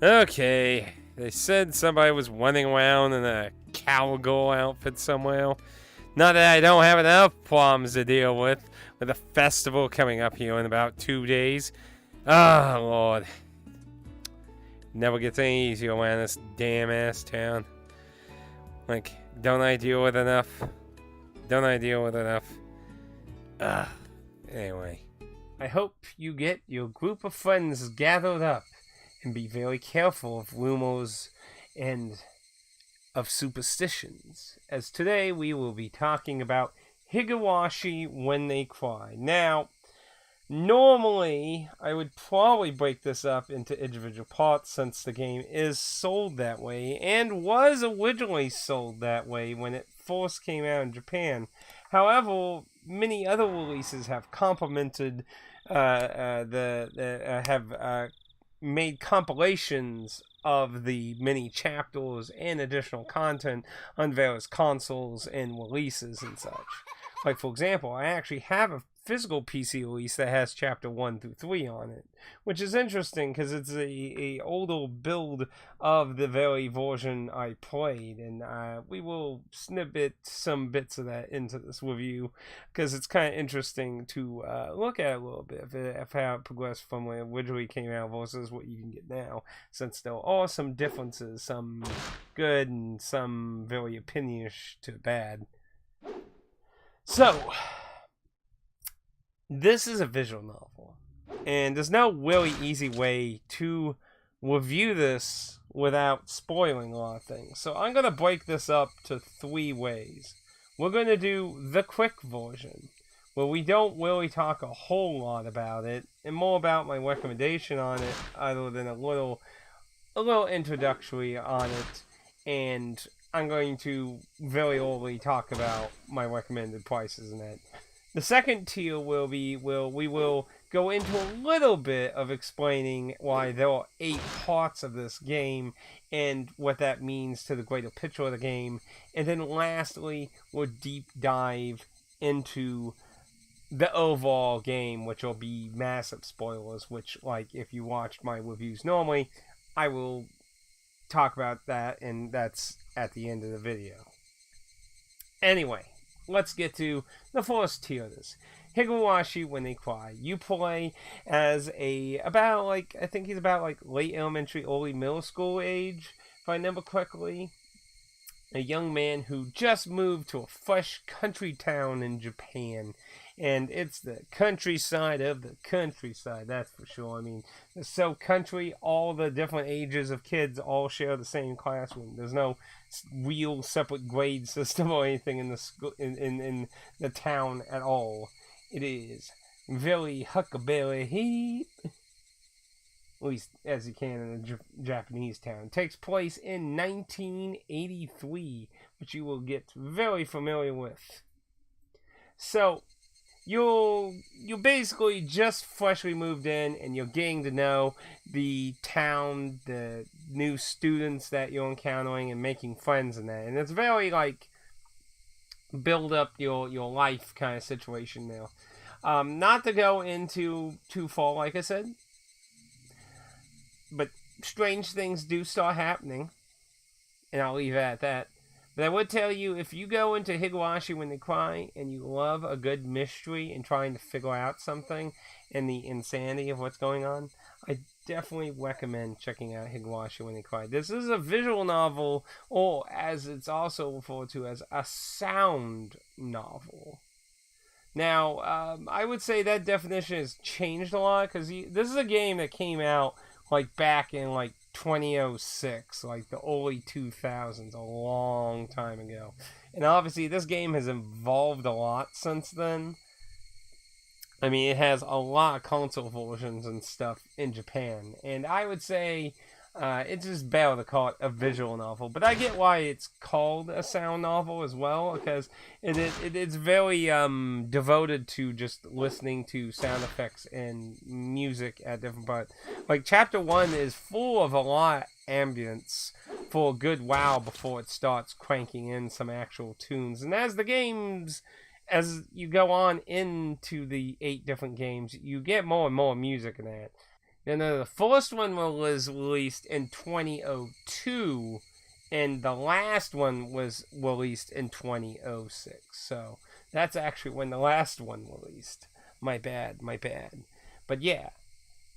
Okay, they said somebody was running around in a cowgirl outfit somewhere. Not that I don't have enough problems to deal with a festival coming up here in about 2 days. Ah, Lord. Never gets any easier around this damn ass town. Like, don't I deal with enough? Don't I deal with enough? Ugh. Anyway. I hope you get your group of friends gathered up and be very careful of rumors and of superstitions, as today we will be talking about Higurashi when they cry. Now, normally I would probably break this up into individual parts since the game is sold that way and was originally sold that way when it first came out in Japan. However, many other releases have complemented have made compilations of the many chapters and additional content on various consoles and releases and such. Like, for example, I actually have a physical PC release that has chapter 1 through 3 on it, which is interesting because it's a older build of the very version I played, and we will snippet some bits of that into this review because it's kind of interesting to look at a little bit of how it progressed from when it originally came out versus what you can get now, since there are some differences, some good and some very opinionish to bad. So, this is a visual novel, and there's no really easy way to review this without spoiling a lot of things. So I'm going to break this up to 3 ways. We're going to do the quick version, where we don't really talk a whole lot about it, and more about my recommendation on it, other than a little introductory on it, and I'm going to very early talk about my recommended prices and that. The second tier will be we will go into a little bit of explaining why there are 8 parts of this game and what that means to the greater picture of the game. And then lastly, we'll deep dive into the overall game, which will be massive spoilers, which, like, if you watched my reviews normally, I will talk about that, and that's at the end of the video. Anyway, let's get to the first tier of this. Higurashi when they cry. You play as I think he's about late elementary, early middle school age, if I remember correctly. A young man who just moved to a fresh country town in Japan. And it's the countryside of the countryside, that's for sure. I mean, it's so country, all the different ages of kids all share the same classroom. There's no real separate grade system or anything in the school, in the town at all. It is very huckleberry heap, at least as you can in a Japanese town. It takes place in 1983, which you will get very familiar with. So, you're basically just freshly moved in, and you're getting to know the town, the new students that you're encountering, and making friends in that. And it's very build up your life kind of situation now. Not to go into too far, like I said, but strange things do start happening, and I'll leave it at that. But I would tell you, if you go into Higurashi when they cry and you love a good mystery and trying to figure out something and the insanity of what's going on, I definitely recommend checking out Higurashi when they cry. This is a visual novel, or as it's also referred to as a sound novel. Now, I would say that definition has changed a lot, because this is a game that came out back in 2006, the early 2000s, a long time ago. And obviously this game has evolved a lot since then. I mean, it has a lot of console versions and stuff in Japan, and I would say it's just better to call it a visual novel. But I get why it's called a sound novel as well, because it's very devoted to just listening to sound effects and music at different parts. Chapter 1 is full of a lot of ambience for a good while before it starts cranking in some actual tunes. And as you go on into the 8 different games, you get more and more music in that. No, no, the first one was released in 2002, and the last one was released in 2006. So that's actually when the last one released. My bad, my bad. But yeah,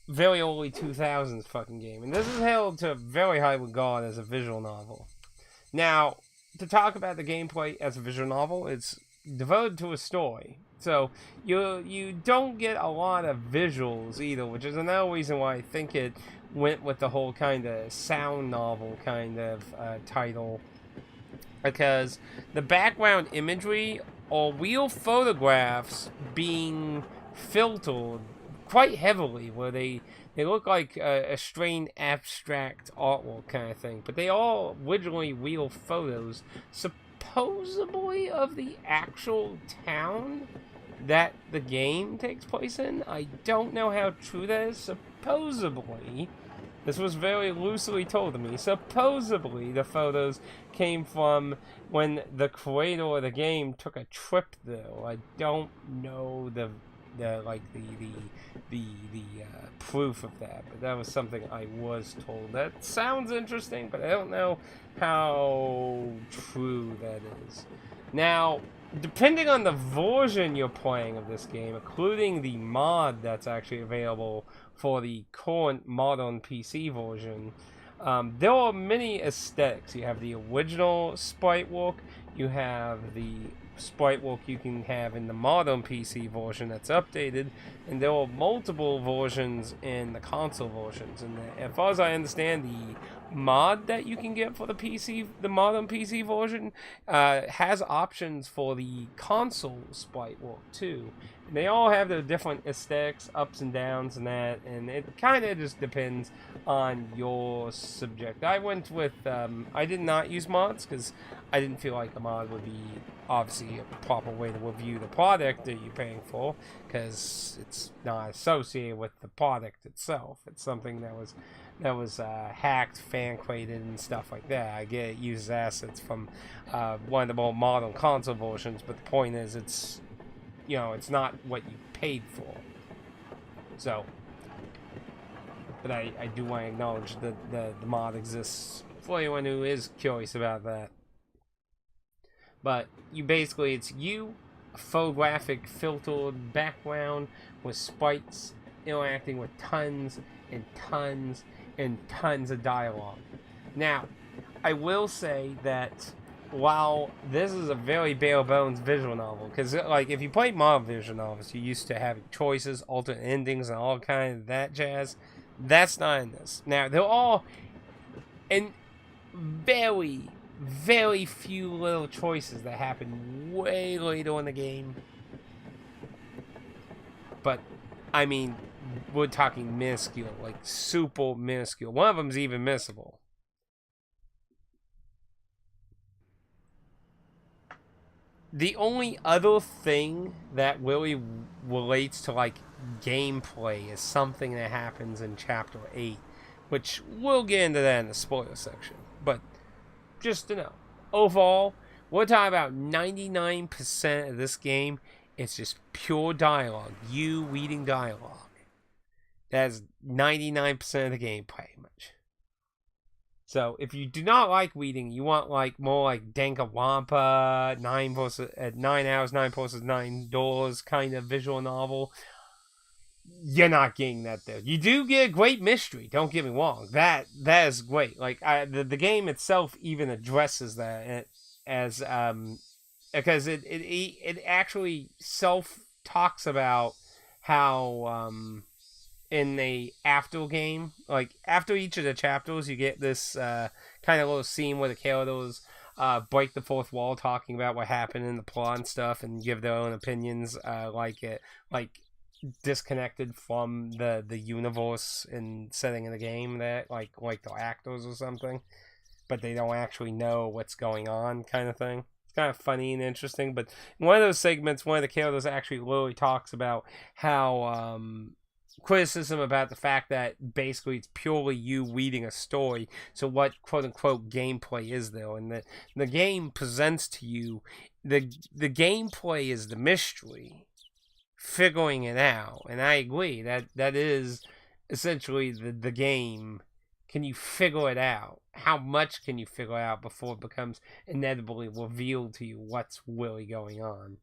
very early 2000s fucking game. And this is held to very high regard as a visual novel. Now, to talk about the gameplay as a visual novel, it's devoted to a story. So you don't get a lot of visuals either, which is another reason why I think it went with the whole kind of sound novel kind of title, because the background imagery are real photographs being filtered quite heavily, where they look like a strange abstract artwork kind of thing, but they are originally real photos, supposedly of the actual town that the game takes place in. I don't know how true that is. Supposedly, this was very loosely told to me. Supposedly, the photos came from when the creator of the game took a trip there. I don't know the proof of that, but that was something I was told. That sounds interesting, but I don't know how true that is. Now, depending on the version you're playing of this game, including the mod that's actually available for the current modern PC version, there are many aesthetics. You have the original sprite work, you have the sprite work you can have in the modern PC version that's updated, and there are multiple versions in the console versions. And as far as I understand, the mod that you can get for the modern PC version, has options for the console sprite work too. And they all have their different aesthetics, ups and downs, and that, and it kind of just depends on your subject. I went with, I did not use mods because I didn't feel like a mod would be obviously a proper way to review the product that you're paying for, because it's not associated with the product itself. It's something that was hacked, fan created, and stuff like that. I get it uses assets from one of the more modern console versions, but the point is, it's not what you paid for. So, but I do want to acknowledge that the mod exists for anyone who is curious about that. But it's a photographic filtered background with sprites interacting with tons and tons and tons of dialogue. Now, I will say that while this is a very bare bones visual novel, because like if you play modern visual novels, you're used to having choices, alternate endings, and all kinds of that jazz. That's not in this. Now, they're all in very, very few little choices that happen way later in the game. But, I mean, we're talking minuscule, like super minuscule. One of them's even missable. The only other thing that really relates to like gameplay is something that happens in Chapter 8, which we'll get into that in the spoiler section. But just to know, overall, we're talking about 99% of this game. It's just pure dialogue. You reading dialogue. That's 99% of the game, pretty much. So if you do not like reading, you want like more like Danganronpa, 9 hours, 9 versus 9 doors kind of visual novel, you're not getting that there. You do get a great mystery. Don't get me wrong. That is great. Like the game itself even addresses that as because it actually self talks about how in the after game, like after each of the chapters, you get this kind of little scene where the characters break the fourth wall, talking about what happened in the plot and stuff, and give their own opinions, like disconnected from the universe and setting in the game, that like the actors or something, but they don't actually know what's going on, kind of thing. It's kind of funny and interesting. But in one of those segments, one of the characters actually literally talks about how criticism about the fact that basically it's purely you reading a story. So what quote unquote gameplay is there? And the game presents to you the gameplay is the mystery, figuring it out. And I agree that is essentially the game, can you figure it out? How much can you figure out before it becomes inevitably revealed to you what's really going on?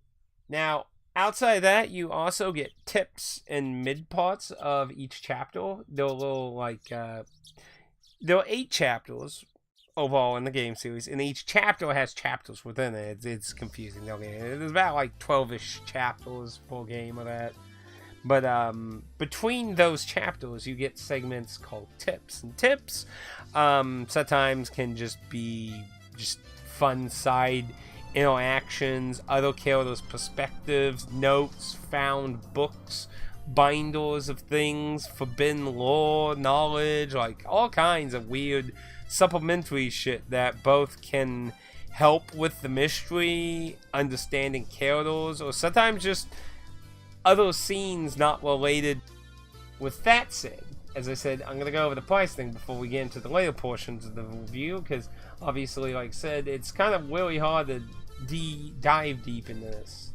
Now, outside of that, you also get tips in mid parts of each chapter. They're a little like there are 8 chapters overall in the game series, and each chapter has chapters within it. It's confusing. Okay, there's about like 12-ish chapters per game of that. But between those chapters, you get segments called tips, and tips sometimes can just be just fun side interactions, other characters' perspectives, notes, found books, binders of things, forbidden lore, knowledge, like all kinds of weird supplementary shit that both can help with the mystery, understanding characters, or sometimes just other scenes not related. With that said, as I said, I'm going to go over the price thing before we get into the later portions of the review, because obviously, like I said, it's kind of really hard to dive deep into this.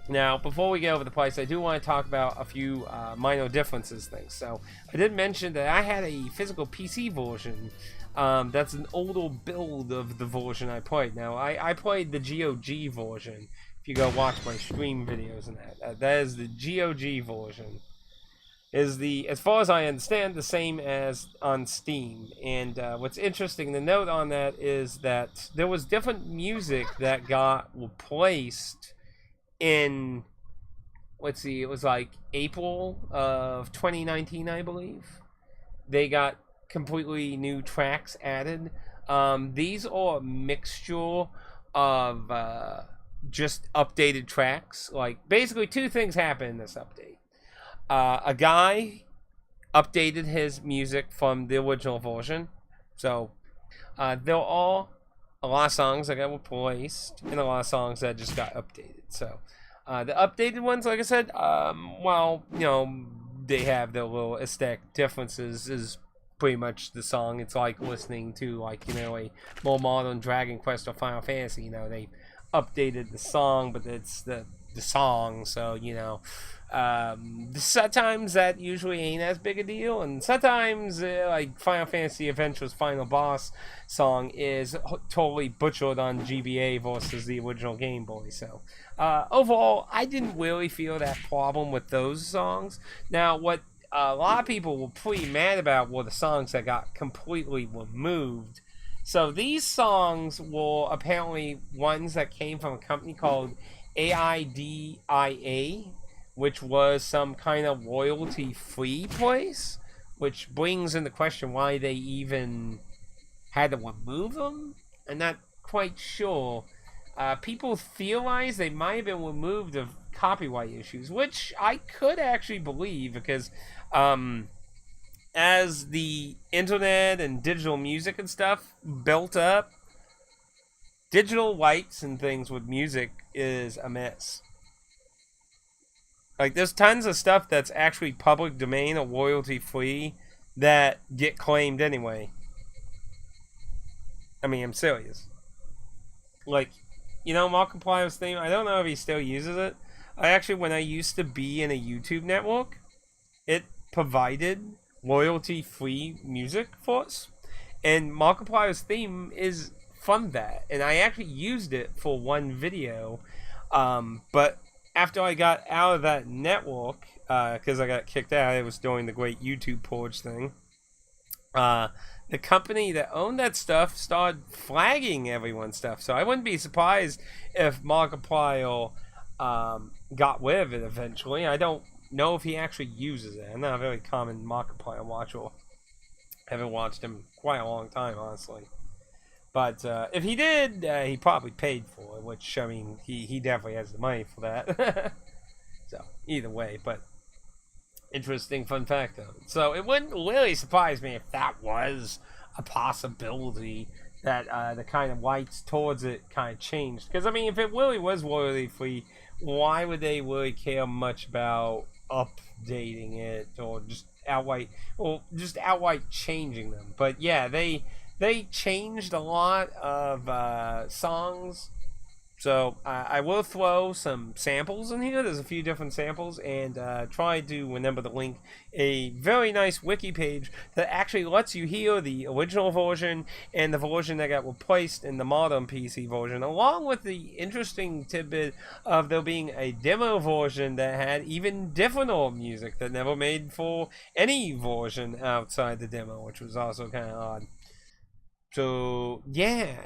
Now, before we get over the price, I do want to talk about a few minor differences things. So, I did mention that I had a physical PC version. That's an older build of the version I played. Now, I played the GOG version. If you go watch my stream videos and that is the GOG version. Is the, as far as I understand, the same as on Steam. And what's interesting to note on that is that there was different music that got replaced in, let's see, it was like April of 2019, I believe. They got completely new tracks added. These are a mixture of just updated tracks. Like, basically 2 things happen in this update. A guy updated his music from the original version. So, there are a lot of songs that got replaced and a lot of songs that just got updated. So, the updated ones, like I said, well, you know, they have their little aesthetic differences. Is pretty much the song. It's like listening to, like, you know, a more modern Dragon Quest or Final Fantasy. You know, they updated the song, but it's the song, so, you know, sometimes that usually ain't as big a deal, and sometimes like Final Fantasy Adventure's final boss song is totally butchered on GBA versus the original Game Boy. So overall, I didn't really feel that problem with those songs. Now, what a lot of people were pretty mad about were the songs that got completely removed. So these songs were apparently ones that came from a company called AIDIA, which was some kind of royalty-free place, which brings into question why they even had to remove them. I'm not quite sure. People theorize they might have been removed of copyright issues, which I could actually believe, because as the internet and digital music and stuff built up, digital rights and things with music is a mess. Like, there's tons of stuff that's actually public domain or royalty free that get claimed anyway. I mean, I'm serious. Like, you know, Markiplier's theme, I don't know if he still uses it. When I used to be in a YouTube network, it provided royalty free music for us. And Markiplier's theme is from that. And I actually used it for one video. But after I got out of that network, because I got kicked out, it was during the great YouTube purge thing. The company that owned that stuff started flagging everyone's stuff. So I wouldn't be surprised if Markiplier got rid of it eventually. I don't know if he actually uses it. I'm not a very common Markiplier watcher. I haven't watched him quite a long time, honestly. But if he did, he probably paid for it, which, I mean, he definitely has the money for that. So, either way, but interesting fun fact, though. So, it wouldn't really surprise me if that was a possibility, that the kind of rights towards it kind of changed. Because, I mean, if it really was royalty free, why would they really care much about updating it or just outright changing them? But yeah, they changed a lot of songs So I will throw some samples in here. There's a few different samples, and try to remember to link a very nice wiki page that actually lets you hear the original version and the version that got replaced in the modern PC version, along with the interesting tidbit of there being a demo version that had even different old music that never made for any version outside the demo, which was also kind of odd. So, yeah.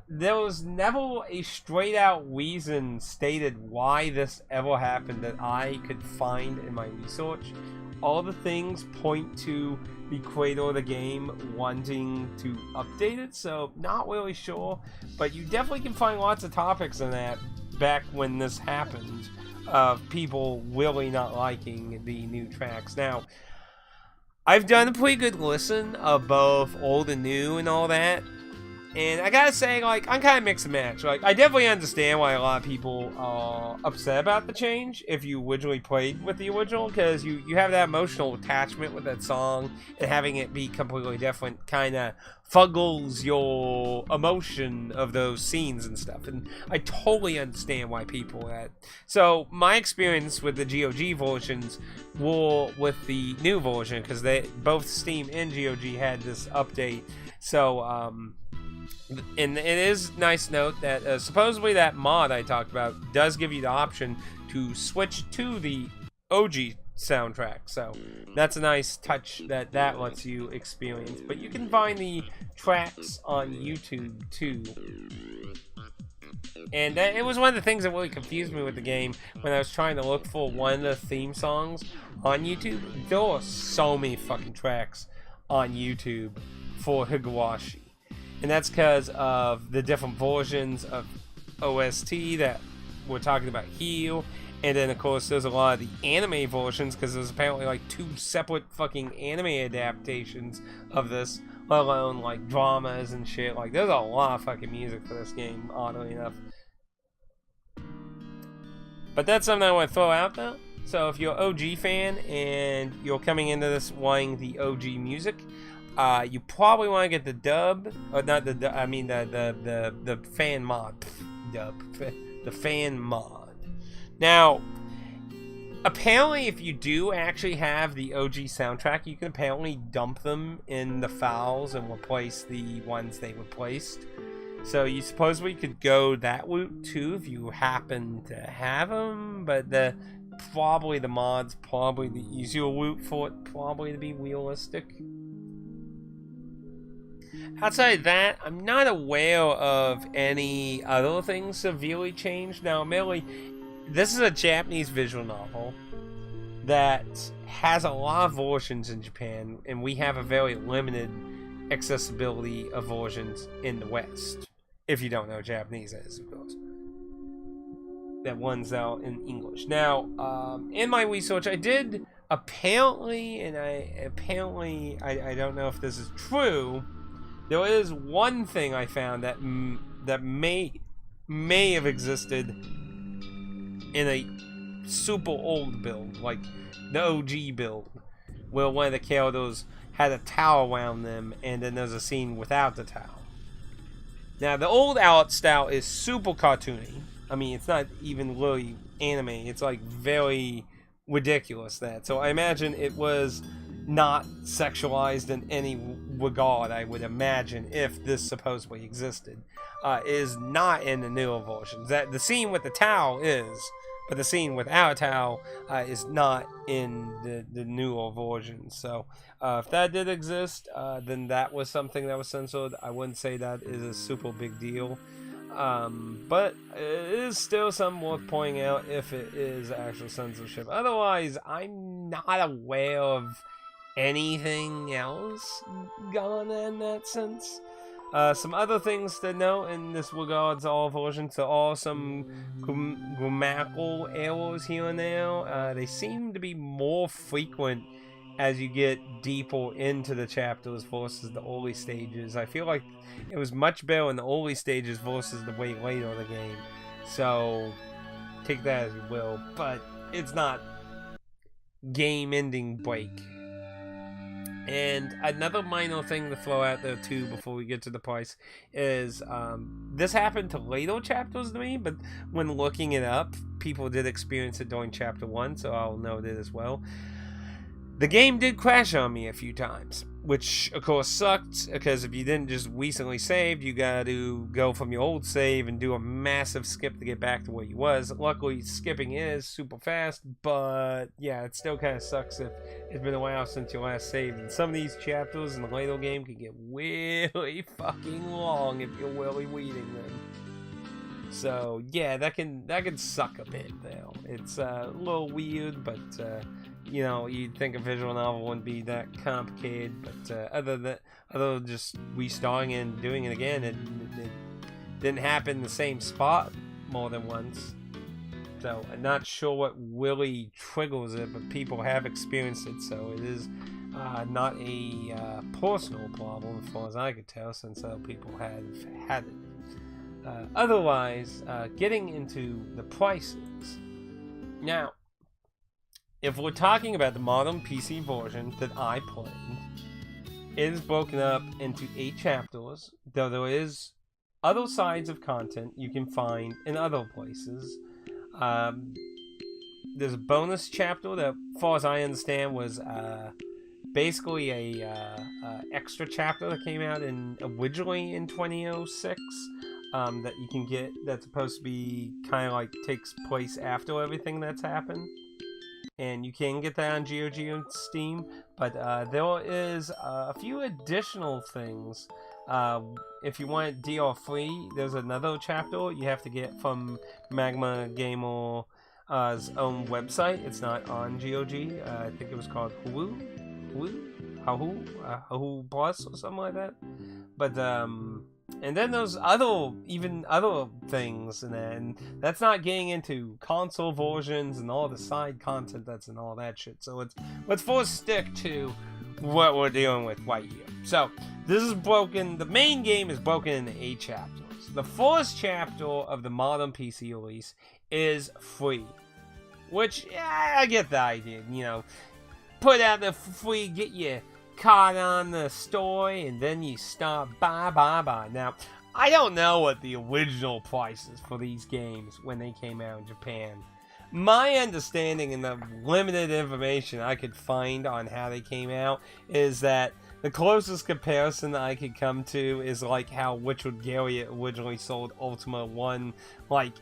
There was never a straight out reason stated why this ever happened that I could find in my research. All the things point to the creator of the game wanting to update it, so not really sure. But you definitely can find lots of topics in that back when this happened of people really not liking the new tracks. Now, I've done a pretty good listen of both old and new and all that. And I gotta say, like, I'm kind of mixed and match. Like, I definitely understand why a lot of people are upset about the change if you originally played with the original, because you have that emotional attachment with that song, and having it be completely different kind of fuggles your emotion of those scenes and stuff. And I totally understand why people are that. So, my experience with the GOG versions were with the new version, because they both Steam and GOG had this update. So, and it is nice to note that supposedly that mod I talked about does give you the option to switch to the OG soundtrack. So that's a nice touch that lets you experience. But you can find the tracks on YouTube too. And it was one of the things that really confused me with the game when I was trying to look for one of the theme songs on YouTube. There are so many fucking tracks on YouTube for Higurashi. And that's because of the different versions of OST that we're talking about here. And then, of course, there's a lot of the anime versions, because there's apparently like 2 separate fucking anime adaptations of this, let alone like dramas and shit. Like, there's a lot of fucking music for this game, oddly enough. But that's something I want to throw out, though. So if you're an OG fan and you're coming into this wanting the OG music, you probably want to get the dub, or not the dub, I mean the fan mod, dub, the fan mod. Now, apparently, if you do actually have the OG soundtrack, you can apparently dump them in the files and replace the ones they replaced. So you supposedly could go that route too if you happen to have them, but probably the mod's probably the easier route for it, probably to be realistic. Outside of that, I'm not aware of any other things severely changed. Now, admittedly, this is a Japanese visual novel that has a lot of versions in Japan, and we have a very limited accessibility of versions in the West. If you don't know Japanese, that is, of course. That one's out in English. Now, in my research, I did apparently, I don't know if this is true. There is one thing I found that may have existed in a super old build, like the OG build, where one of the characters had a towel around them, and then there's a scene without the towel. Now, the old art style is super cartoony. I mean, it's not even really anime. It's like very ridiculous that. So I imagine it was not sexualized in any regard, I would imagine, if this supposedly existed. Is not in the newer versions. That the scene with the towel is, but the scene without a towel is not in the newer versions. So if that did exist, then that was something that was censored. I wouldn't say that is a super big deal. But it is still something worth pointing out if it is actual censorship. Otherwise, I'm not aware of anything else going on in that sense. Some other things to note in this regards all versions, there are some grammatical errors here and there. They seem to be more frequent as you get deeper into the chapters versus the early stages. I feel like it was much better in the early stages versus the way later in the game. So, take that as you will. But it's not game-ending break. And another minor thing to throw out there too before we get to the price is this happened to later chapters to me, but when looking it up, people did experience it during chapter 1, so I'll note it as well. The game did crash on me a few times, which of course sucked, because if you didn't just recently save, you got to go from your old save and do a massive skip to get back to where you was. Luckily, skipping is super fast, but yeah, it still kind of sucks if it's been a while since your last save. And some of these chapters in the later game can get really fucking long if you're really reading them. So yeah, that can suck a bit though. It's a little weird, but you know, you'd think a visual novel wouldn't be that complicated, but other than just restarting and doing it again, it didn't happen in the same spot more than once. So I'm not sure what really triggers it, but people have experienced it, so it is not a personal problem as far as I could tell, since other people have had it. Otherwise, getting into the prices. Now, if we're talking about the modern PC version that I played, it is broken up into 8 chapters, though there is other sides of content you can find in other places. There's a bonus chapter that, as far as I understand, was basically a extra chapter that came out originally in 2006 that you can get, that's supposed to be kind of like takes place after everything that's happened. And you can get that on GOG and Steam, but there is a few additional things. If you want it DR free, there's another chapter you have to get from Magma Gamer's own website. It's not on GOG. I think it was called Hulu Plus or something like that. But and then there's other things, and that's not getting into console versions and all the side content that's in all that shit. So let's first stick to what we're dealing with right here. So this is broken. The main game is broken into 8 chapters. The first chapter of the modern PC release is free, which I get the idea. You know, put out the free, get you caught on the story, and then you stop. Bye. Now, I don't know what the original prices for these games when they came out in Japan. My understanding and the limited information I could find on how they came out is that the closest comparison I could come to is like how Richard Garriott originally sold Ultima 1, like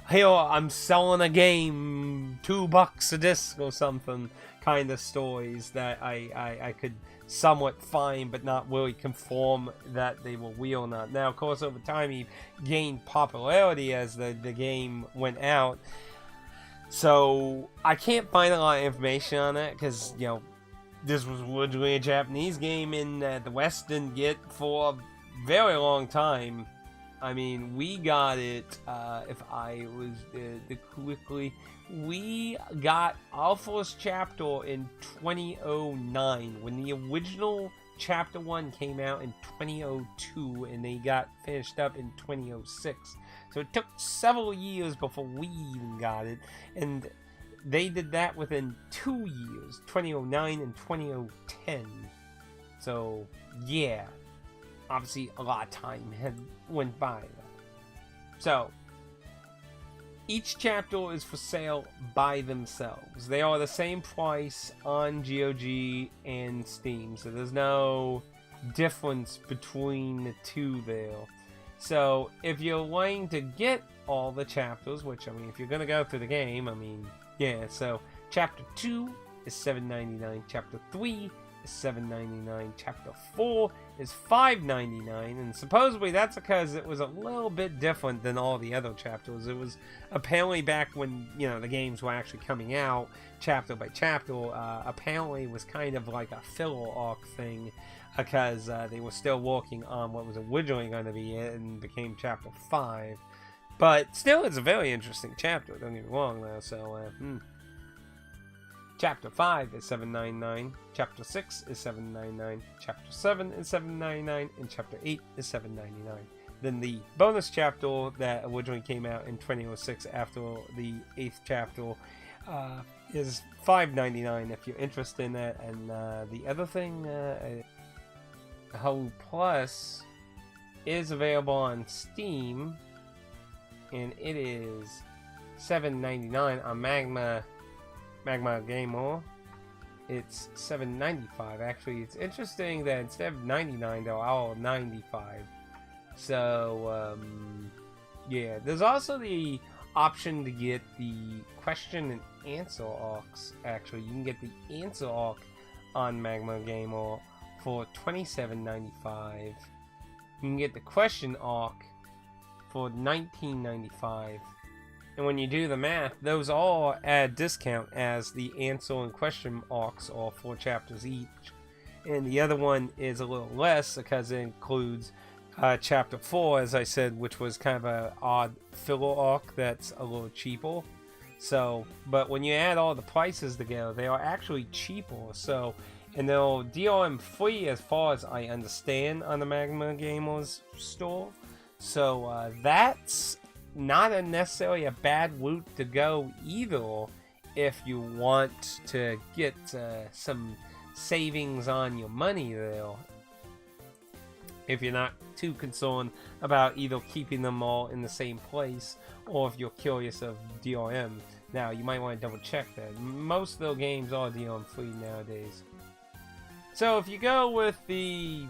hey, I'm selling a game, $2 a disc or something, kind of stories that I could somewhat find, but not really conform that they were real or not. Now, of course, over time, he gained popularity as the game went out, so I can't find a lot of information on that, because, you know, this was originally a Japanese game, and the West didn't get for a very long time. I mean, we got it, if I was quickly, we got our first chapter in 2009, when the original chapter 1 came out in 2002, and they got finished up in 2006. So it took several years before we even got it, and they did that within 2 years, 2009 and 2010. So, yeah. Obviously, a lot of time had went by. So, each chapter is for sale by themselves. They are the same price on GOG and Steam, so there's no difference between the two there. So, if you're wanting to get all the chapters, which, I mean, if you're going to go through the game, I mean, yeah, so Chapter 2 is $7.99, Chapter 3 is $7.99, Chapter 4 is $5.99, and supposedly that's because it was a little bit different than all the other chapters. It was apparently back when, you know, the games were actually coming out chapter by chapter, apparently it was kind of like a filler arc thing, because they were still working on what was originally going to be it and became Chapter 5. But still, it's a very interesting chapter, don't get me wrong, though, so, Chapter 5 is $7.99, Chapter 6 is $7.99, Chapter 7 is $7.99, and Chapter 8 is $7.99. Then the bonus chapter that originally came out in 2006 after the 8th chapter is $5.99 if you're interested in that. And the other thing, Hulu Plus is available on Steam, and it is $7.99 on Magma Gamer. It's $7.95. Actually, it's interesting that instead of $99, they're all $95. So, yeah. There's also the option to get the question and answer arcs. Actually, you can get the answer arc on Magma Gamer for $27.95. You can get the question arc for $19.95. And when you do the math, those all add discount, as the answer and question arcs are 4 chapters each. And the other one is a little less because it includes chapter 4, as I said, which was kind of an odd filler arc that's a little cheaper. So, but when you add all the prices together, they are actually cheaper. So, and they'll DRM free as far as I understand on the Magma Gamers store. So that's not necessarily a bad route to go either if you want to get some savings on your money there. If you're not too concerned about either keeping them all in the same place, or if you're curious of DRM. Now, you might want to double check that. Most of those games are DRM free nowadays. So if you go with the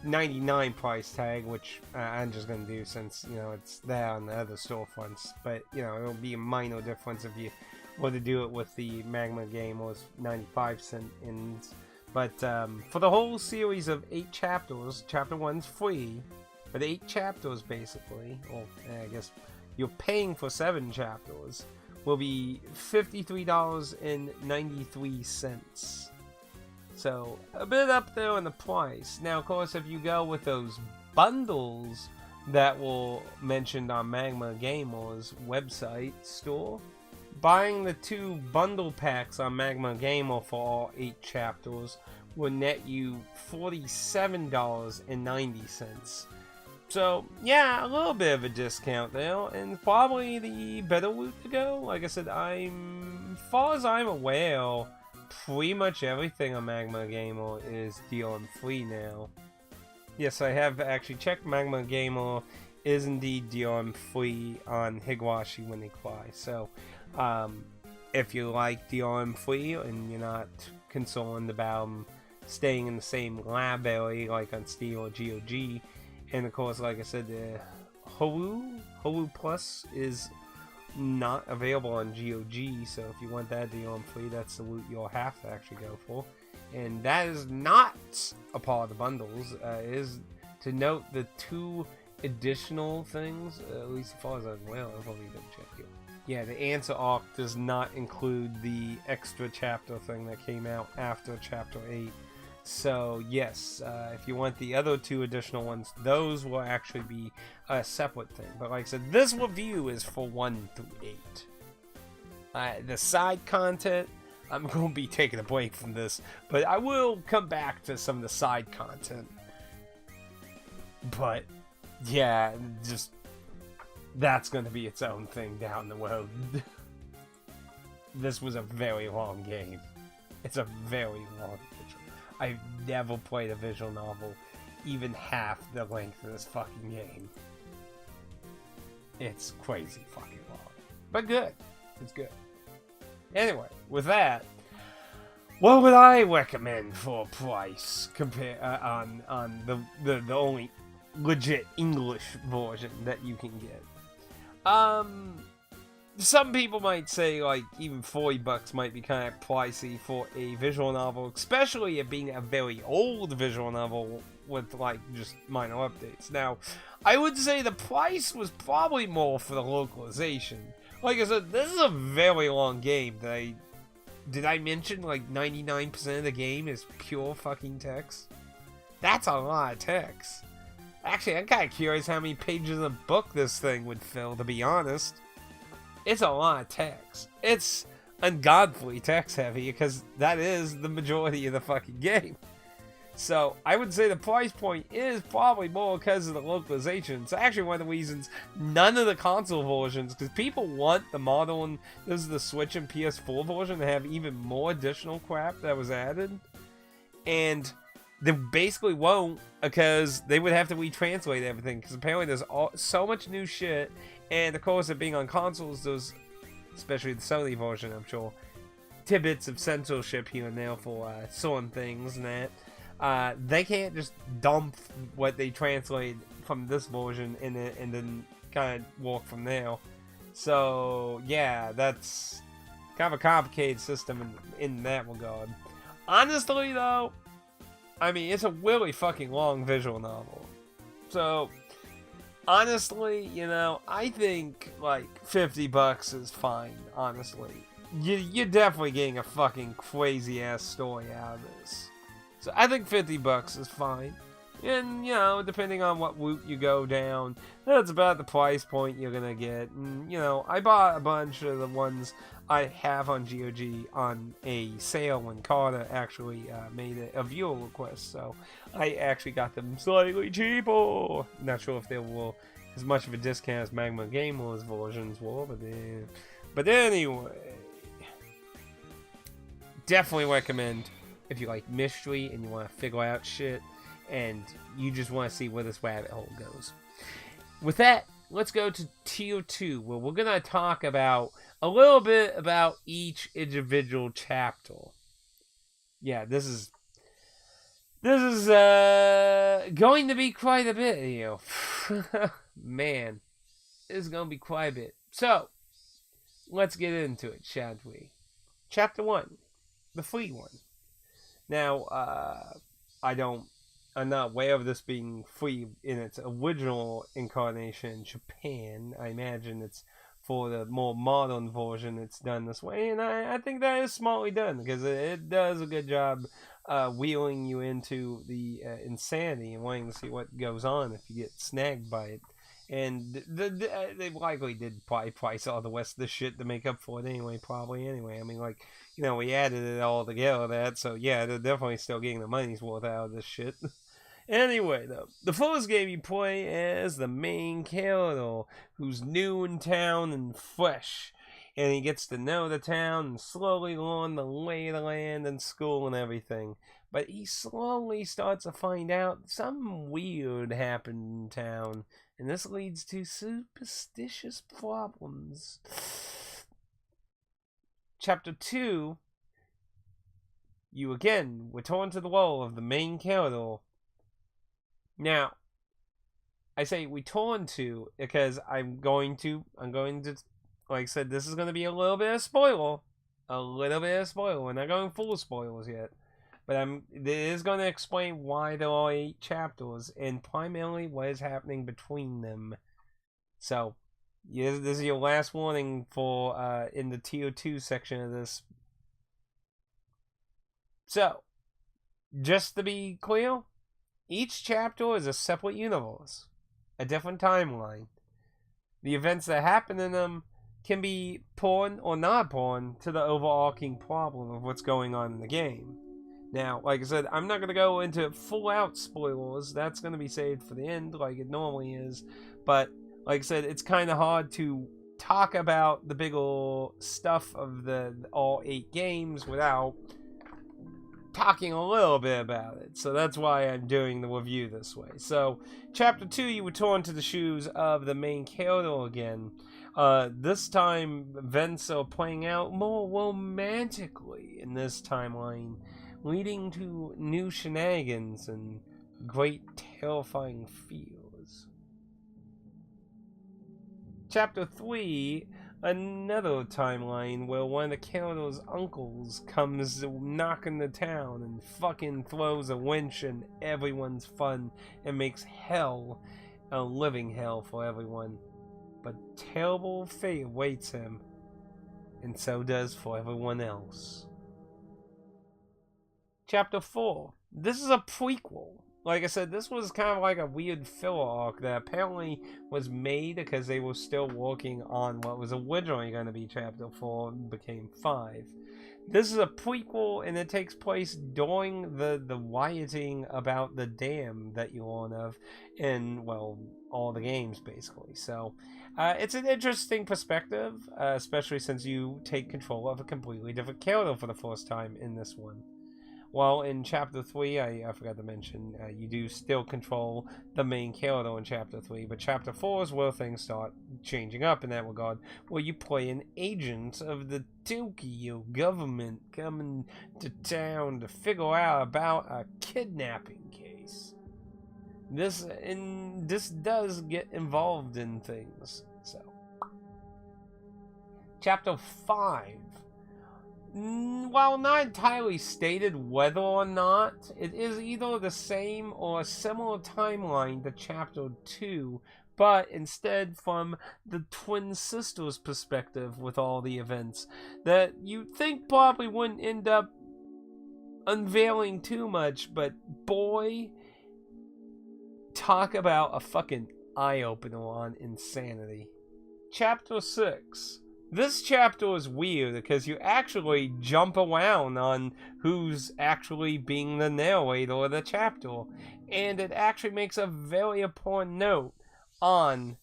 $99 price tag, which I'm just going to do since, you know, it's there on the other storefronts, but, you know, it'll be a minor difference if you were to do it with the Magma game, was 95 cents. But for the whole series of 8 chapters, chapter 1's free, but 8 chapters basically, or I guess you're paying for 7 chapters, will be $53.93. So, a bit up there in the price. Now, of course, if you go with those bundles that were mentioned on Magma Gamer's website store, buying the 2 bundle packs on Magma Gamer for all 8 chapters will net you $47.90. So, yeah, a little bit of a discount there, and probably the better route to go. Like I said, as far as I'm aware, pretty much everything on Magma Gamer is DRM free now. Yes, I have actually checked. Magma Gamer is indeed DRM free on Higurashi when they fly. So, if you like DRM free and you're not concerned about staying in the same lab area like on Steam or GOG, and of course, like I said, the Hulu Plus is not available on GOG, so if you want that DRM free, that's the route you'll have to actually go for. And that is not a part of the bundles. It is to note the 2 additional things, at least as far as I'm aware. I'll probably double check here. Yeah, the answer arc does not include the extra chapter thing that came out after chapter 8. So yes, if you want the other 2 additional ones, those will actually be a separate thing. But like I said, this review is for 1 through 8. The side content, I'm going to be taking a break from this, but I will come back to some of the side content. But yeah, just that's going to be its own thing down the road. This was a very long game. It's a very long game. I've never played a visual novel even half the length of this fucking game. It's crazy fucking long. But good. It's good. Anyway, with that, what would I recommend for a price on the only legit English version that you can get? Some people might say, like, even $40 might be kind of pricey for a visual novel, especially it being a very old visual novel with, like, just minor updates. Now, I would say the price was probably more for the localization. Like I said, this is a very long game. Did I mention, like, 99% of the game is pure fucking text? That's a lot of text. Actually, I'm kind of curious how many pages of the book this thing would fill, to be honest. It's a lot of text. It's ungodly text heavy because that is the majority of the fucking game. So I would say the price point is probably more because of the localization. It's actually one of the reasons none of the console versions, because people want the model, and this is the Switch and PS4 version, to have even more additional crap that was added. And they basically won't, because they would have to retranslate everything, because apparently there's so much new shit, and of course it being on consoles, there's, especially the Sony version, I'm sure, tidbits of censorship here and there for certain things and that. They can't just dump what they translate from this version in it and then kind of work from there. So yeah, that's kind of a complicated system in that regard. Honestly though, I mean, it's a really fucking long visual novel. So honestly, you know, I think like $50 is fine, honestly. You're definitely getting a fucking crazy ass story out of this. So I think $50 is fine. And, you know, depending on what route you go down, that's about the price point you're gonna get. And, you know, I bought a bunch of the ones I have on GOG on a sale when Carter actually made a viewer request. So I actually got them slightly cheaper. Not sure if they were as much of a discount as Magma Gamer's versions were, but anyway. Definitely recommend if you like mystery and you want to figure out shit and you just want to see where this rabbit hole goes. With that, let's go to Tier 2, where we're going to talk about a little bit about each individual chapter. Yeah, this is going to be quite a bit, you know. Man, this is going to be quite a bit. So, let's get into it, shall we? Chapter 1, the free one. Now, I'm not aware of this being free in its original incarnation in Japan. I imagine it's for the more modern version it's done this way, and I think that is smartly done, because it does a good job wheeling you into the insanity and wanting to see what goes on if you get snagged by it. And they likely did probably price all the rest of the shit to make up for it anyway, probably anyway. I mean, like, you know, we added it all together, so yeah, they're definitely still getting the money's worth out of this shit. Anyway, though, the first game you play as the main character, who's new in town and fresh, and he gets to know the town and slowly learn the lay of the land and school and everything. But he slowly starts to find out something weird happened in town, and this leads to superstitious problems. Chapter 2, you again return to the role of the main character. Now, I say return to because I'm going to, like I said, this is going to be a little bit of spoiler. We're not going full spoilers yet. But it is going to explain why there are 8 chapters and primarily what is happening between them. So, this is your last warning for in the Tier 2 section of this. So, just to be clear, each chapter is a separate universe, a different timeline. The events that happen in them can be pawn or not pawn to the overarching problem of what's going on in the game. Now, like I said, I'm not going to go into full-out spoilers. That's going to be saved for the end, like it normally is. But, like I said, it's kind of hard to talk about the bigger stuff of all 8 games without talking a little bit about it. So that's why I'm doing the review this way. So, Chapter 2, you return to the shoes of the main character again. This time, events are playing out more romantically in this timeline, leading to new shenanigans and great terrifying fears. Chapter 3, another timeline where one of the character's uncles comes knocking the town and fucking throws a winch in everyone's fun and makes hell a living hell for everyone. But terrible fate awaits him, and so does for everyone else. Chapter 4. This is a prequel. Like I said, this was kind of like a weird filler arc that apparently was made because they were still working on what was originally going to be Chapter 4 and became 5. This is a prequel, and it takes place during the rioting about the dam that you learn of in, well, all the games, basically. So, it's an interesting perspective, especially since you take control of a completely different character for the first time in this one. Well, in Chapter 3, I forgot to mention, you do still control the main character in Chapter 3, but Chapter 4 is where things start changing up in that regard, where you play an agent of the Tokyo government coming to town to figure out about a kidnapping case. This does get involved in things, so. Chapter 5. While not entirely stated whether or not, it is either the same or a similar timeline to Chapter 2, but instead from the twin sisters' perspective with all the events that you'd think probably wouldn't end up unveiling too much, but boy, talk about a fucking eye-opener on insanity. Chapter 6. This chapter is weird because you actually jump around on who's actually being the narrator of the chapter, and it actually makes a very important note on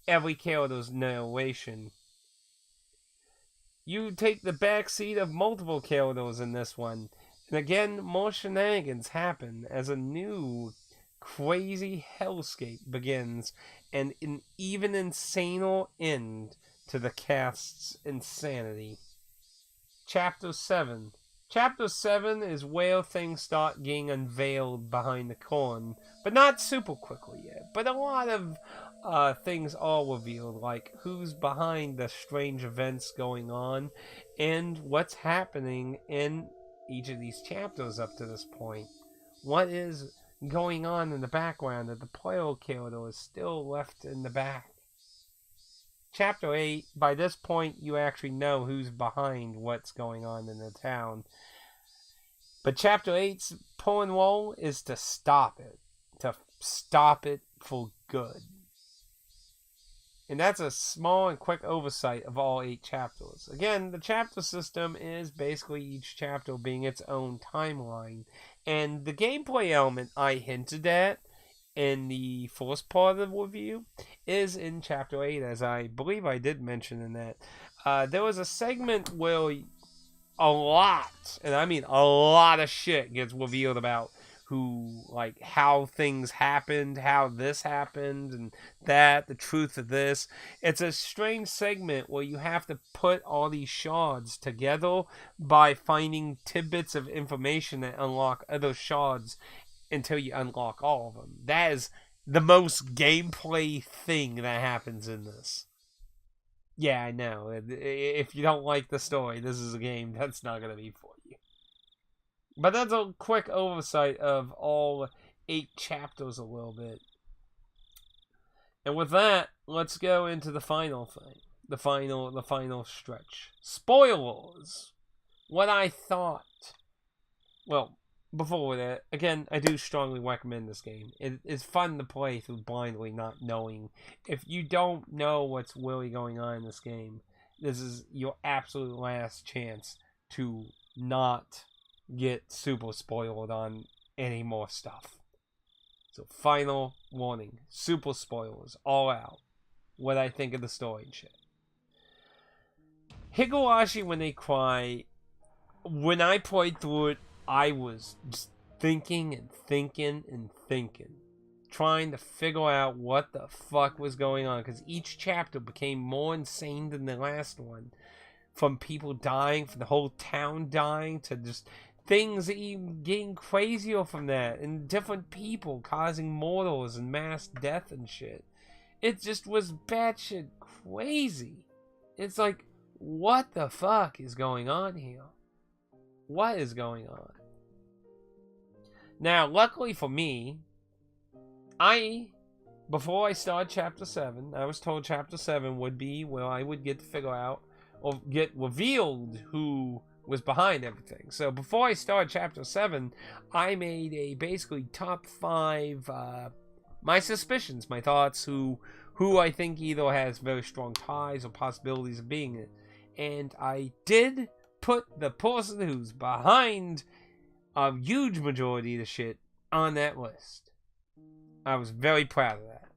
every character's narration. You take the backseat of multiple characters in this one, and again, more shenanigans happen as a new crazy hellscape begins, and an even insaner end to the cast's insanity. Chapter 7. Chapter 7 is where things start getting unveiled behind the curtain, but not super quickly yet. But a lot of things are revealed, like who's behind the strange events going on, and what's happening in each of these chapters up to this point. What is going on in the background that the player character is still left in the back. Chapter 8, by this point, you actually know who's behind what's going on in the town. But Chapter 8's pulling role is to stop it. To stop it for good. And that's a small and quick oversight of all 8 chapters. Again, the chapter system is basically each chapter being its own timeline. And the gameplay element I hinted at in the first part of the review is in Chapter 8, as I believe I did mention in that. There was a segment where a lot, and I mean a lot of shit gets revealed about who, like, how things happened, how this happened, and that, the truth of this. It's a strange segment where you have to put all these shards together by finding tidbits of information that unlock other shards until you unlock all of them. That is the most gameplay thing that happens in this. Yeah, I know. If you don't like the story, this is a game that's not going to be for you. But that's a quick oversight of all 8 chapters a little bit. And with that, let's go into the final thing. The final stretch. Spoilers! What I thought. Well, before that, again, I do strongly recommend this game. It is fun to play through blindly not knowing. If you don't know what's really going on in this game, this is your absolute last chance to not get super spoiled on any more stuff. So, final warning. Super spoilers. All out. What I think of the story and shit. Higurashi, when they cry, when I played through it, I was just thinking and thinking and thinking, trying to figure out what the fuck was going on, because each chapter became more insane than the last one. From people dying, from the whole town dying, to just things even getting crazier from that, and different people causing mortals and mass death and shit. It just was batshit crazy. It's like, what the fuck is going on here? What is going on? Now, luckily for me, before I started Chapter 7, I was told Chapter 7 would be where I would get to figure out, or get revealed who was behind everything. So before I started Chapter 7, I made a basically top 5, my suspicions, my thoughts, who I think either has very strong ties or possibilities of being it. And I did put the person who's behind a huge majority of the shit on that list. I was very proud of that.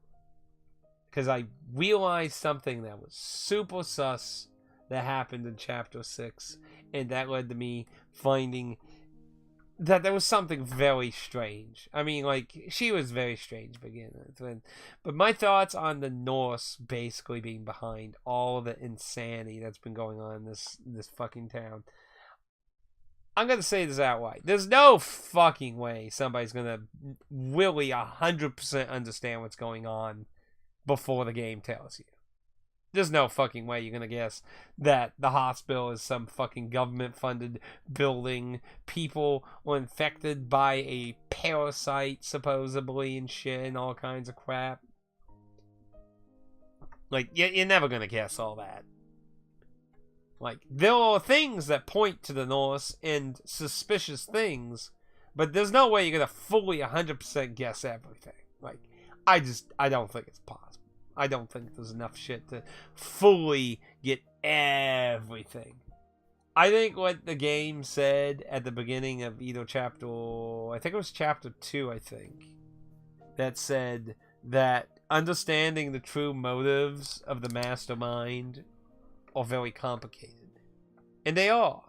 Because I realized something that was super sus that happened in Chapter 6. And that led to me finding that there was something very strange. I mean, like, she was very strange to begin with. But my thoughts on the Norse basically being behind all the insanity that's been going on in this fucking town. I'm going to say this outright. There's no fucking way somebody's going to really 100% understand what's going on before the game tells you. There's no fucking way you're going to guess that the hospital is some fucking government-funded building. People were infected by a parasite, supposedly, and shit, and all kinds of crap. Like, you're never going to guess all that. Like, there are things that point to the Norse and suspicious things, but there's no way you're going to fully 100% guess everything. Like, I don't think it's possible. I don't think there's enough shit to fully get everything. I think what the game said at the beginning of either chapter, I think it was chapter 2, I think, that said that understanding the true motives of the mastermind are very complicated. And they are.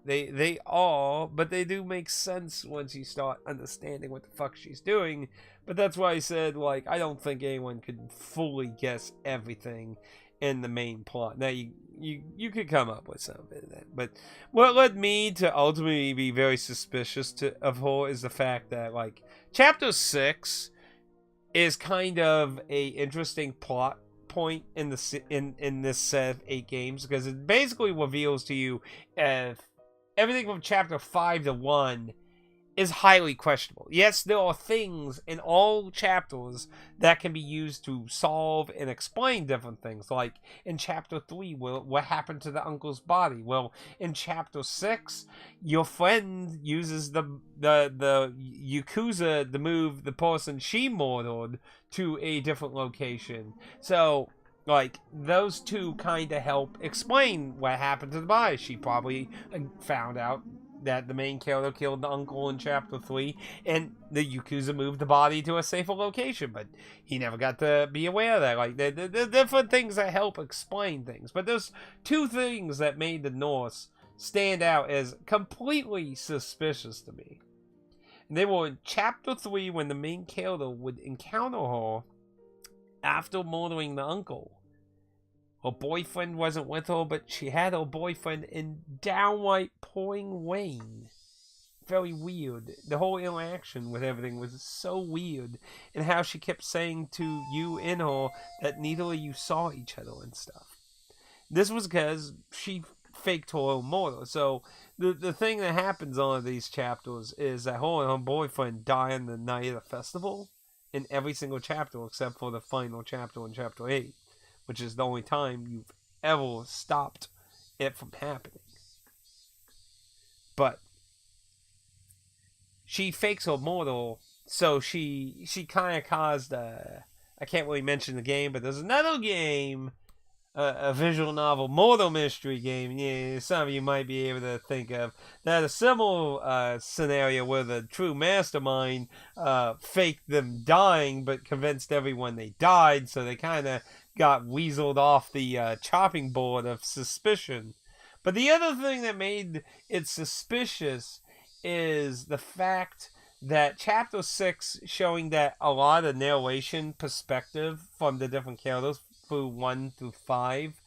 They are, but they do make sense once you start understanding what the fuck she's doing. But that's why I said, like, I don't think anyone could fully guess everything in the main plot. Now, you could come up with some of it. But what led me to ultimately be very suspicious of her is the fact that, like, Chapter 6 is kind of a interesting plot point in this set of 8 games, because it basically reveals to you if everything from Chapter 5 to 1 is highly questionable. Yes, there are things in all chapters that can be used to solve and explain different things. Like in Chapter 3, what happened to the uncle's body? Well, in Chapter 6, your friend uses the Yakuza to move the person she murdered to a different location. So, like, those two kind of help explain what happened to the body. She probably found out that the main killer killed the uncle in Chapter 3, and the Yakuza moved the body to a safer location, but he never got to be aware of that. Like, there are different things that help explain things, but there's two things that made the Norse stand out as completely suspicious to me. And they were in Chapter 3, when the main killer would encounter her after murdering the uncle. Her boyfriend wasn't with her, but she had her boyfriend in downright pouring rain. Very weird. The whole interaction with everything was so weird. And how she kept saying to you and her that neither of you saw each other and stuff. This was because she faked her own murder. So the thing that happens on these chapters is that her and her boyfriend die on the night of the festival in every single chapter except for the final chapter in Chapter 8. Which is the only time you've ever stopped it from happening. But she fakes her murder, so she kind of caused I can't really mention the game, but there's another game, a visual novel murder mystery game. Yeah, some of you might be able to think of that, a similar scenario where the true mastermind faked them dying, but convinced everyone they died, so they kind of got weaseled off the chopping board of suspicion. But the other thing that made it suspicious is the fact that Chapter 6, showing that a lot of narration perspective from the different characters through 1 through 5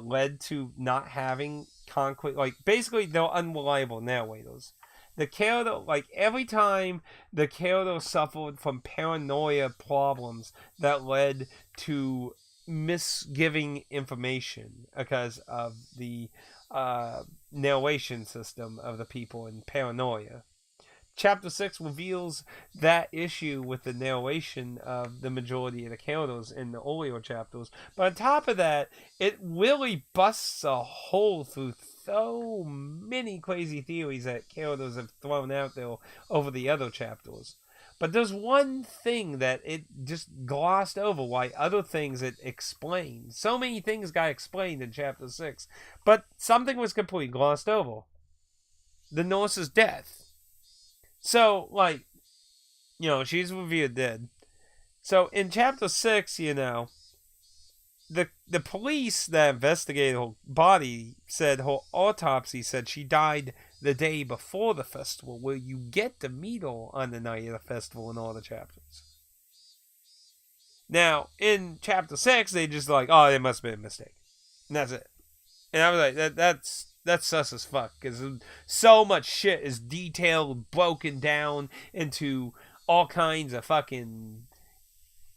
led to not having concrete, like, basically they're unreliable narrators. The character, like, every time the character suffered from paranoia problems that led to misgiving information because of the narration system of the people in paranoia. Chapter 6 reveals that issue with the narration of the majority of the characters in the earlier chapters. But on top of that, it really busts a hole through so many crazy theories that characters have thrown out there over the other chapters. But there's one thing that it just glossed over, why other things it explained. So many things got explained in chapter 6, but something was completely glossed over. The nurse's death. So, like, she's revealed dead. So, in chapter 6, the police that investigated her body said her autopsy said she died the day before the festival, where you get to meet her on the night of the festival in all the chapters. Now, in chapter 6, they just like, oh, it must have been a mistake. And that's it. And I was like, that's sus as fuck, because so much shit is detailed, broken down into all kinds of fucking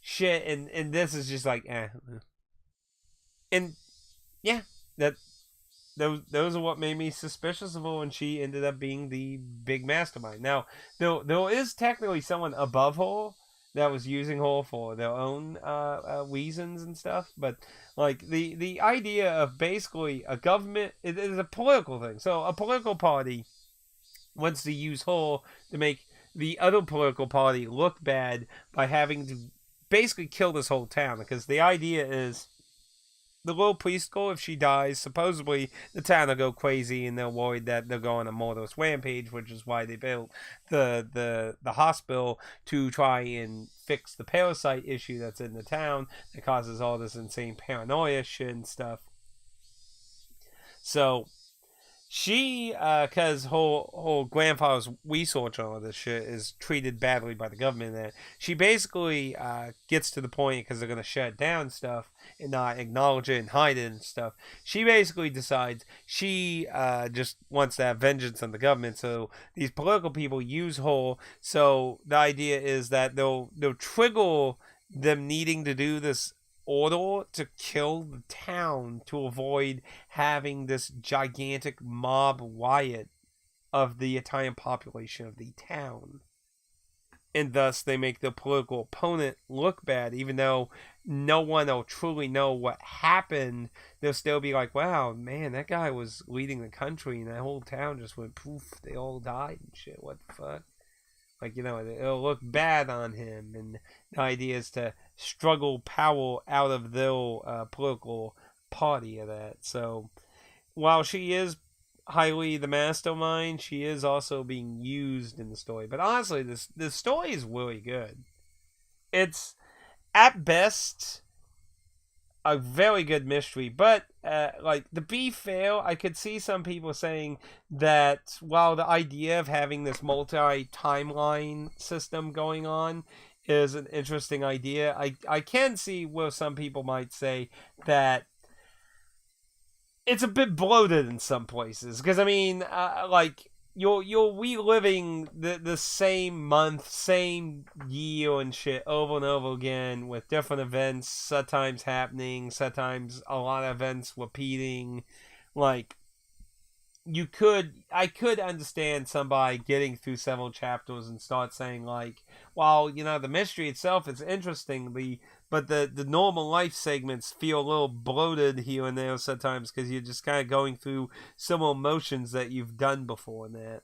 shit, and this is just like, eh. And yeah, those are what made me suspicious of her, when she ended up being the big mastermind. Now, there is technically someone above her that was using her for their own reasons and stuff, but like the idea of basically a government, it is a political thing. So a political party wants to use her to make the other political party look bad by having to basically kill this whole town, because the idea is, the little priest girl, if she dies, supposedly the town will go crazy, and they're worried that they'll go on a murderous rampage, which is why they built the hospital, to try and fix the parasite issue that's in the town that causes all this insane paranoia shit and stuff. So she, because her grandfather's research on all this shit is treated badly by the government, and she basically gets to the point, because they're going to shut down stuff and not acknowledge it and hide it and stuff. She basically decides she just wants to have vengeance on the government. So these political people use her. So the idea is that they'll trigger them needing to do this order to kill the town to avoid having this gigantic mob riot of the Italian population of the town. And thus they make the political opponent look bad, even though no one will truly know what happened. They'll still be like, wow, man, that guy was leading the country and that whole town just went poof, they all died and shit, what the fuck? Like, it'll look bad on him, and the idea is to struggle power out of their political party of that. So, while she is highly the mastermind, she is also being used in the story. But honestly, this story is really good. It's, at best, a very good mystery, but to be fair, I could see some people saying that while the idea of having this multi-timeline system going on is an interesting idea, I can see where some people might say that it's a bit bloated in some places, because I mean, you're reliving the same month, same year and shit over and over again, with different events sometimes happening, sometimes a lot of events repeating. Like, I could understand somebody getting through several chapters and start saying, like, well, the mystery itself is interesting, but the normal life segments feel a little bloated here and there sometimes, because you're just kind of going through similar motions that you've done before in that.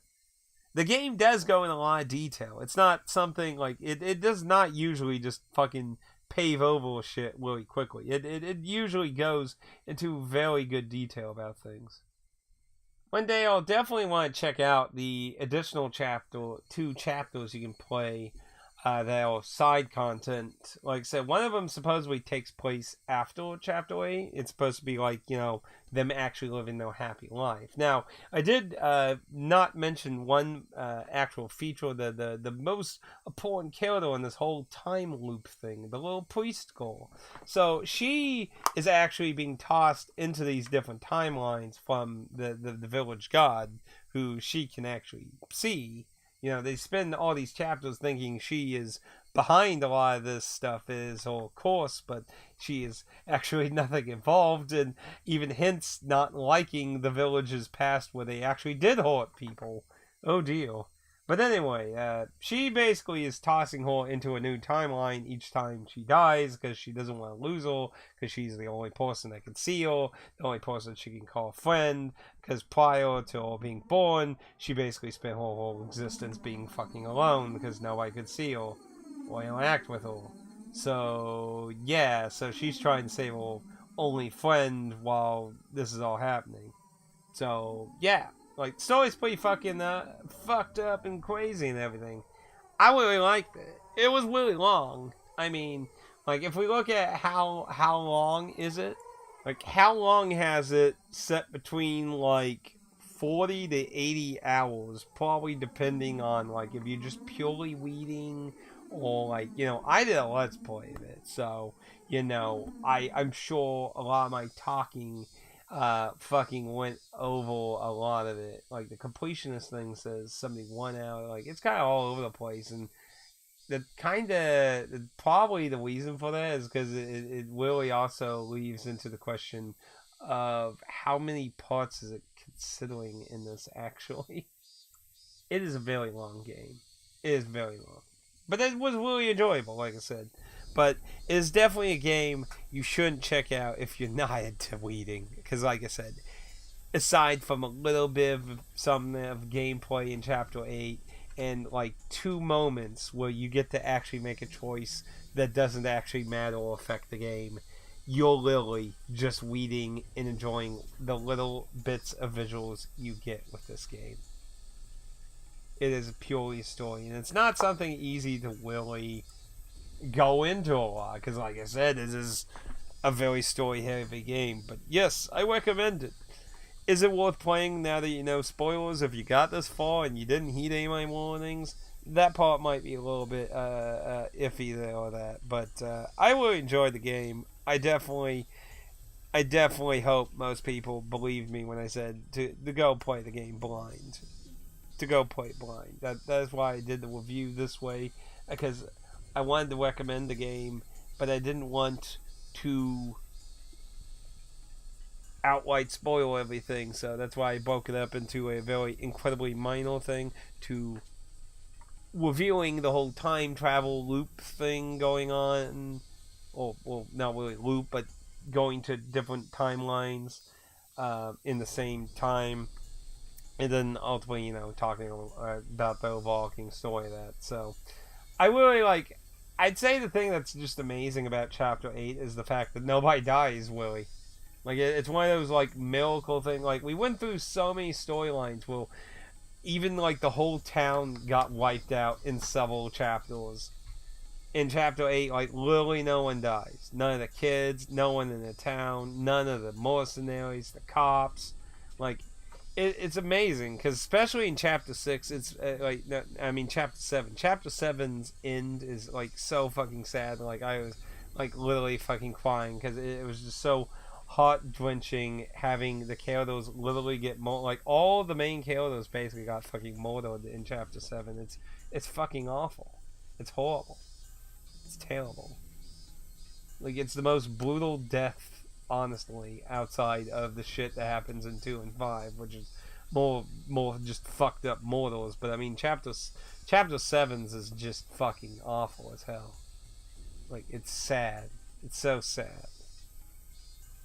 The game does go in a lot of detail. It's not something like, it does not usually just fucking pave over shit really quickly. It usually goes into very good detail about things. One day I'll definitely want to check out the additional two chapters you can play that are side content. Like I said, one of them supposedly takes place after Chapter 8. It's supposed to be like, them actually living their happy life. Now, I did not mention one actual feature, the most important character in this whole time loop thing, the little priest girl. So she is actually being tossed into these different timelines from the village god, who she can actually see. They spend all these chapters thinking she is behind a lot of this stuff, is her course, but she is actually nothing involved, and even hints not liking the village's past where they actually did hurt people. Oh dear. But anyway, she basically is tossing her into a new timeline each time she dies because she doesn't want to lose her, because she's the only person that can see her, the only person she can call a friend, because prior to her being born, she basically spent her whole existence being fucking alone because nobody could see her or interact with her. So, yeah, so she's trying to save her only friend while this is all happening. So, yeah. Like, the story's pretty fucking fucked up and crazy and everything. I really liked it. It was really long. I mean, like, if we look at how long is it? Like, how long has it set between, like, 40 to 80 hours? Probably depending on, like, if you're just purely reading or, like, I did a Let's Play of it. So, I'm sure a lot of my talking fucking went over a lot of it. Like the completionist thing says 71 hour. Like it's kind of all over the place, and the kind of probably the reason for that is because it really also leaves into the question of how many parts is it considering in this actually. It is a very long game. It is very long, but it was really enjoyable, like I said. But it's definitely a game you shouldn't check out if you're not into reading, because, like I said, aside from a little bit of some of gameplay in Chapter 8 and like 2 moments where you get to actually make a choice that doesn't actually matter or affect the game, you're literally just reading and enjoying the little bits of visuals you get with this game. It is purely a story, and it's not something easy to really go into a lot because, like I said, this is a very story heavy game. But yes, I recommend it. Is it worth playing now that you know spoilers? If you got this far and you didn't heed any of my warnings, that part might be a little bit iffy there or that. But I really enjoyed the game. I definitely hope most people believed me when I said to go play the game blind. To go play it blind. That's why I did the review this way, because I wanted to recommend the game, but I didn't want to outright spoil everything, so that's why I broke it up into a very incredibly minor thing to revealing the whole time travel loop thing going on, or well, not really loop, but going to different timelines in the same time, and then ultimately, talking about the overarching story of that. So I really like. I'd say the thing that's just amazing about Chapter 8 is the fact that nobody dies, really. Like, it's one of those, like, miracle things. Like, we went through so many storylines where even, like, the whole town got wiped out in several chapters. In Chapter 8, like, literally no one dies. None of the kids, no one in the town, none of the mercenaries, the cops. Like, it's amazing, because especially in Chapter 6, it's, Chapter 7. Chapter 7's end is, like, so fucking sad. Like, I was, like, literally fucking crying, because it was just so heart-drenching having the characters literally get like, all the main characters basically got fucking murdered in Chapter 7. It's fucking awful. It's horrible. It's terrible. Like, it's the most brutal death, honestly, outside of the shit that happens in 2 and 5, which is more just fucked up mortals. But I mean, Chapter 7's is just fucking awful as hell. Like, it's sad. It's so sad.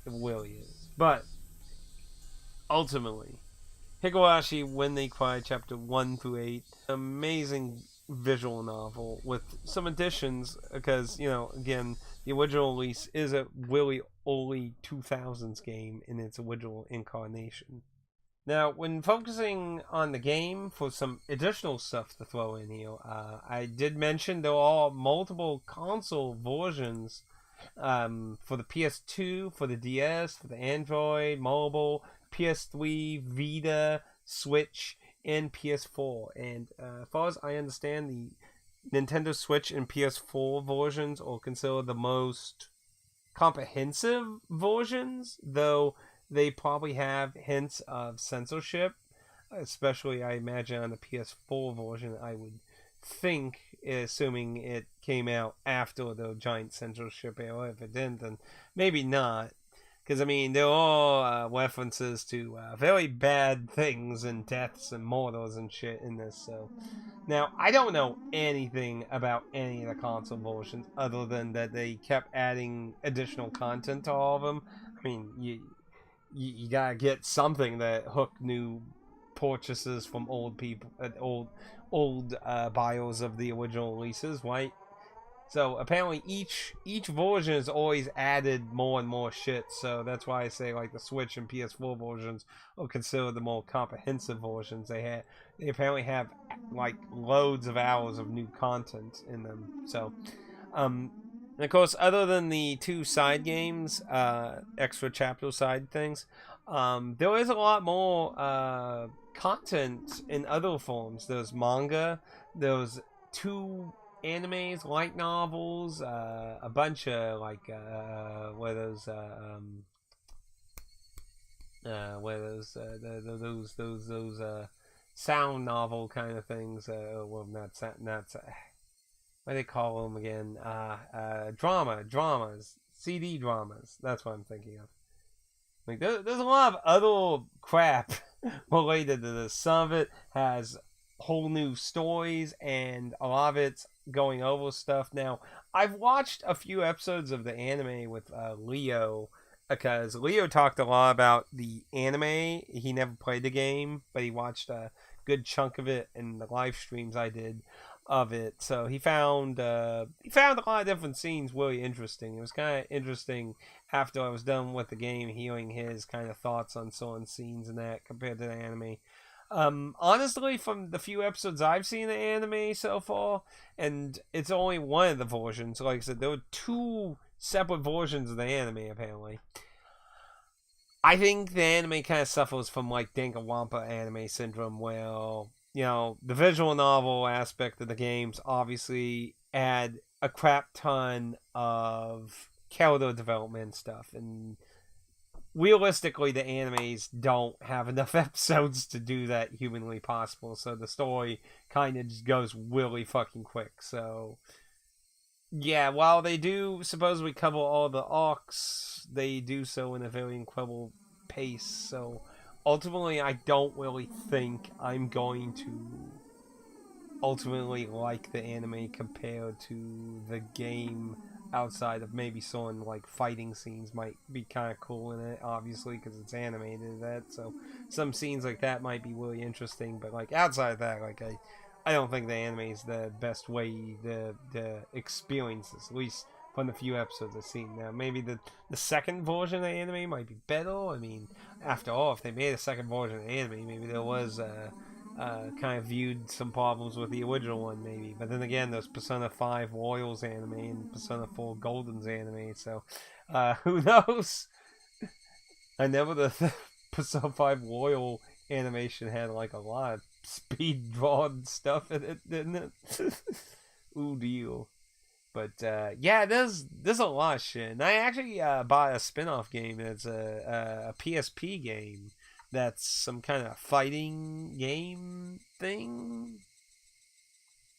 It really is. But ultimately, Higurashi When They Cry, Chapter 1 through 8, amazing visual novel with some additions, because, again, the original release is a really early 2000s game in its original incarnation. Now, when focusing on the game for some additional stuff to throw in here, I did mention there are multiple console versions for the PS2, for the DS, for the Android, mobile, PS3, Vita, Switch, and PS4. And as far as I understand, the Nintendo Switch and PS4 versions are considered the most comprehensive versions, though they probably have hints of censorship, especially I imagine on the PS4 version. I would think, assuming it came out after the giant censorship era. If it didn't, then maybe not, Because, I mean, they're all references to very bad things and deaths and murders and shit in this, so. Now, I don't know anything about any of the console versions other than that they kept adding additional content to all of them. I mean, you gotta get something that hook new purchases from old people, old bios of the original releases, right? So apparently each version has always added more and more shit. So that's why I say like the Switch and PS4 versions are considered the more comprehensive versions. They apparently have like loads of hours of new content in them. So and of course, other than the two side games, extra chapter side things, there is a lot more content in other forms. There's manga, there's two animes, light novels, a bunch of like those sound novel kind of things. Well, not what do they call them again? Dramas, CD dramas. That's what I'm thinking of. Like there's a lot of other crap related to this. Some of it has whole new stories, and a lot of it's going over stuff. Now, I've watched a few episodes of the anime with Leo, because Leo talked a lot about the anime. He never played the game, but he watched a good chunk of it in the live streams I did of it. So he found a lot of different scenes really interesting. It was kind of interesting after I was done with the game, hearing his kind of thoughts on certain scenes and that compared to the anime. Honestly, from the few episodes I've seen of the anime so far, and it's only one of the versions. Like I said, there were two separate versions of the anime apparently. I think the anime kind of suffers from like Danganronpa anime syndrome, where the visual novel aspect of the games obviously add a crap ton of character development stuff, and realistically, the animes don't have enough episodes to do that humanly possible, so the story kind of just goes really fucking quick. So, yeah, while they do supposedly cover all the arcs, they do so in a very incredible pace. So, ultimately, I don't really think I'm going to ultimately like the anime compared to the game, outside of maybe some like fighting scenes might be kind of cool in it, obviously, because it's animated. That so some scenes like that might be really interesting, but like outside of that, like I don't think the anime is the best way to experience this, at least from the few episodes I've seen. Now maybe the second version of the anime might be better. I mean, after all, if they made a second version of the anime, maybe there was kind of viewed some problems with the original one, maybe. But then again, there's Persona 5 Royals anime and Persona 4 Golden's anime, so who knows? I never the Persona 5 Royal animation had like a lot of speed drawn stuff in it, didn't it? Ooh, deal. But yeah, there's a lot of shit. And I actually bought a spin-off game that's a PSP game that's some kind of fighting game thing.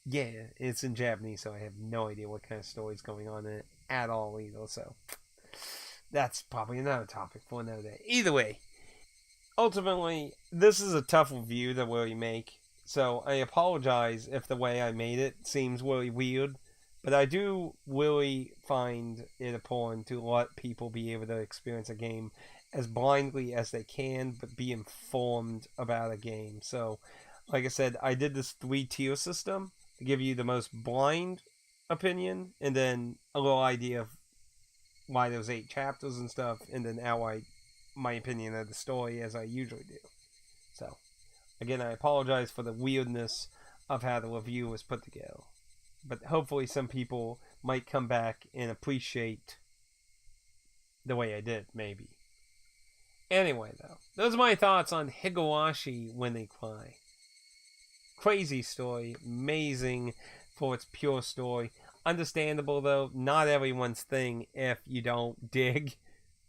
Yeah, it's in Japanese, so I have no idea what kind of story's going on in it at all either. So that's probably another topic for another day. Either way, ultimately, this is a tough review to really make. So I apologize if the way I made it seems really weird. But I do really find it important to let people be able to experience a game as blindly as they can, but be informed about a game. So, like I said, I did this 3-tier system to give you the most blind opinion, and then a little idea of why there's 8 chapters and stuff, and then my opinion of the story as I usually do. So, again, I apologize for the weirdness of how the review was put together. But hopefully some people might come back and appreciate the way I did, maybe. Anyway, though, those are my thoughts on Higurashi When They Cry. Crazy story, amazing for its pure story. Understandable, though, not everyone's thing if you don't dig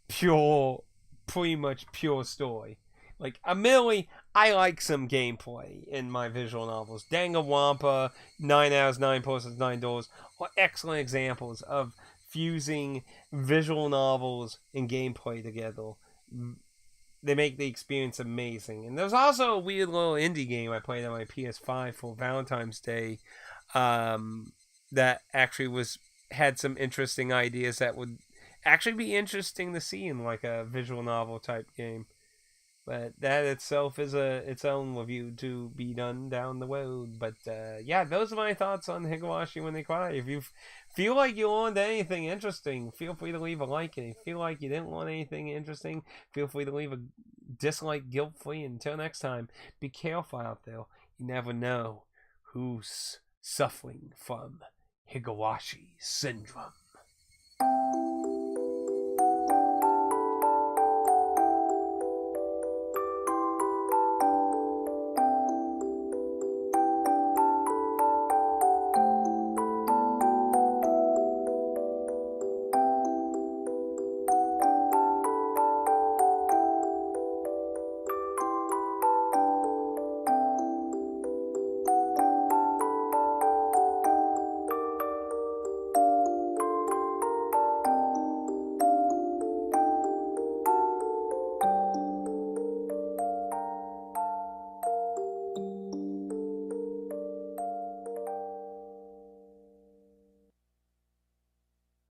pretty much pure story. Like, admittedly, I like some gameplay in my visual novels. Danganronpa, 9 Hours, 9 Persons, 9 Doors are excellent examples of fusing visual novels and gameplay together. They make the experience amazing. And there's also a weird little indie game I played on my PS5 for Valentine's Day, that actually had some interesting ideas that would actually be interesting to see in like a visual novel type game. But that itself is its own review to be done down the road. But yeah, those are my thoughts on Higurashi When They Cry. If you feel like you learned anything interesting, feel free to leave a like. And if you feel like you didn't learn anything interesting, feel free to leave a dislike guilt-free. Until next time, be careful out there. You never know who's suffering from Higurashi syndrome.